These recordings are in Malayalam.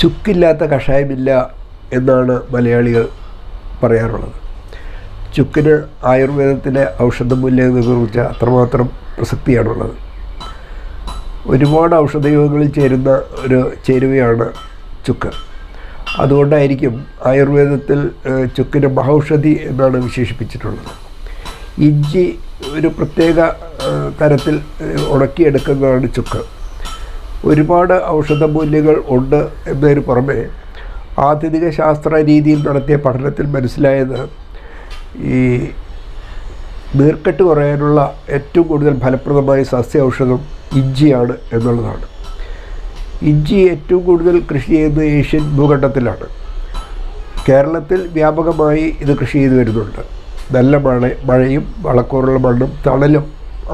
ചുക്കില്ലാത്ത കഷായമില്ല എന്നാണ് മലയാളികൾ പറയാറുള്ളത്. ചുക്കിന് ആയുർവേദത്തിലെ ഔഷധമൂല്യത്തെക്കുറിച്ച് അത്രമാത്രം പ്രസക്തിയാണുള്ളത്. ഒരുപാട് ഔഷധയോഗങ്ങളിൽ ചേരുന്ന ഒരു ചേരുവയാണ് ചുക്ക്. അതുകൊണ്ടായിരിക്കും ആയുർവേദത്തിൽ ചുക്കിന് മഹൌഷധി എന്നാണ് വിശേഷിപ്പിച്ചിട്ടുള്ളത്. ഇഞ്ചി ഒരു പ്രത്യേക തരത്തിൽ ഉണക്കിയെടുക്കുന്നതാണ് ചുക്ക്. ഒരുപാട് ഔഷധമൂല്യങ്ങൾ ഉണ്ട് എന്നതിന് പുറമെ ആധുനിക ശാസ്ത്ര രീതിയിൽ നടത്തിയ പഠനത്തിൽ മനസ്സിലായത് ഈ നീർക്കെട്ട് കുറയാനുള്ള ഏറ്റവും കൂടുതൽ ഫലപ്രദമായ സസ്യ ഔഷധം ഇഞ്ചിയാണ് എന്നുള്ളതാണ്. ഇഞ്ചി ഏറ്റവും കൂടുതൽ കൃഷി ചെയ്യുന്നത് ഏഷ്യൻ ഭൂഖണ്ഡത്തിലാണ്. കേരളത്തിൽ വ്യാപകമായി ഇത് കൃഷി ചെയ്തു വരുന്നുണ്ട്. നല്ല മഴയും വളക്കൂറുള്ള മണ്ണും തണലും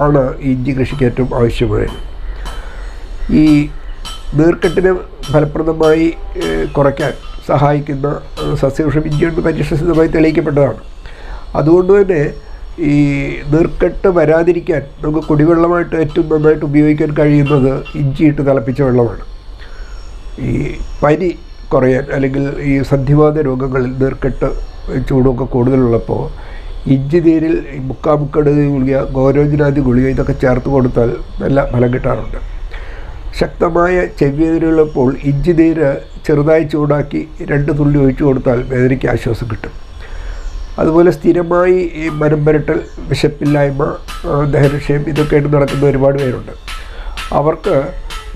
ആണ് ഇഞ്ചി കൃഷിക്ക് ഏറ്റവും ആവശ്യമായത്. ഈ നീർക്കെട്ടിനെ ഫലപ്രദമായി കുറയ്ക്കാൻ സഹായിക്കുന്ന സസ്യവൃക്ഷം ഇഞ്ചിയുണ്ട് പരീക്ഷണസിദ്ധമായി തെളിയിക്കപ്പെട്ടതാണ്. അതുകൊണ്ട് തന്നെ ഈ നീർക്കെട്ട് വരാതിരിക്കാൻ നമുക്ക് കുടിവെള്ളമായിട്ട് ഏറ്റവും നന്നായിട്ട് ഉപയോഗിക്കാൻ കഴിയുന്നത് ഇഞ്ചിയിട്ട് തിളപ്പിച്ച വെള്ളമാണ്. ഈ പനി കുറയാൻ അല്ലെങ്കിൽ ഈ സന്ധിവാത രോഗങ്ങളിൽ നീർക്കെട്ട് ചൂടൊക്കെ കൂടുതലുള്ളപ്പോൾ ഇഞ്ചി നീരിൽ മുക്കാമുക്കട് ഗുളിക, ഗോരോചനാദി ഗുളിക ഇതൊക്കെ ചേർത്ത് കൊടുത്താൽ നല്ല ഫലം കിട്ടാറുണ്ട്. ശക്തമായ ചെവിവേദനയുള്ളപ്പോൾ ഇഞ്ചി നീര് ചെറുതായി ചൂടാക്കി 2 തുള്ളി ഒഴിച്ചു കൊടുത്താൽ വേദനയ്ക്ക് ആശ്വാസം കിട്ടും. അതുപോലെ സ്ഥിരമായി ഈ മനം പുരട്ടൽ, വിശപ്പില്ലായ്മ, ദഹനക്ഷയം ഇതൊക്കെയായിട്ട് നടക്കുന്ന ഒരുപാട് പേരുണ്ട്. അവർക്ക്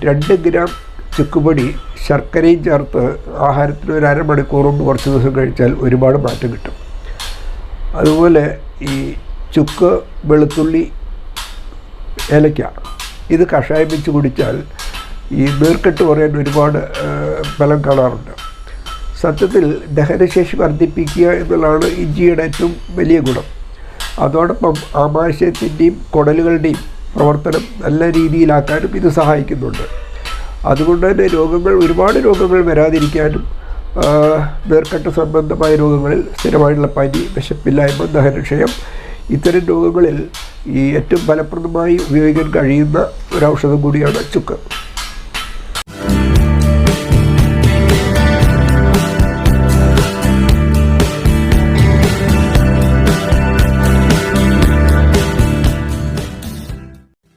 2 ഗ്രാം ചുക്കുപൊടി ശർക്കരയും ചേർത്ത് ആഹാരത്തിന് ഒരു അരമണിക്കൂറും കുറച്ച് ദിവസം കഴിച്ചാൽ ഒരുപാട് മാറ്റം കിട്ടും. അതുപോലെ ഈ ചുക്ക്, വെളുത്തുള്ളി, ഏലക്ക ഇത് കഷായം വെച്ച് കുടിച്ചാൽ ഈ നീർക്കെട്ട് കുറയാൻ ഒരുപാട് ഫലം കാണാറുണ്ട്. സത്യത്തിൽ ദഹനശേഷി വർദ്ധിപ്പിക്കുക എന്നുള്ളതാണ് ഇഞ്ചിയുടെ ഏറ്റവും വലിയ ഗുണം. അതോടൊപ്പം ആമാശയത്തിൻ്റെയും കുടലുകളുടെയും പ്രവർത്തനം നല്ല രീതിയിലാക്കാനും ഇത് സഹായിക്കുന്നുണ്ട്. അതുകൊണ്ട് തന്നെ ഒരുപാട് രോഗങ്ങൾ വരാതിരിക്കാനും നീർക്കെട്ട് സംബന്ധമായ രോഗങ്ങളിൽ സ്ഥിരമായിട്ടുള്ള പനി, വിശപ്പില്ലായ്മ, ദഹനക്ഷയം ഇത്തരം രോഗങ്ങളിൽ ഈ ഏറ്റവും ഫലപ്രദമായി ഉപയോഗിക്കാൻ കഴിയുന്ന ഒരു ഔഷധം കൂടിയാണ് ചുക്ക്.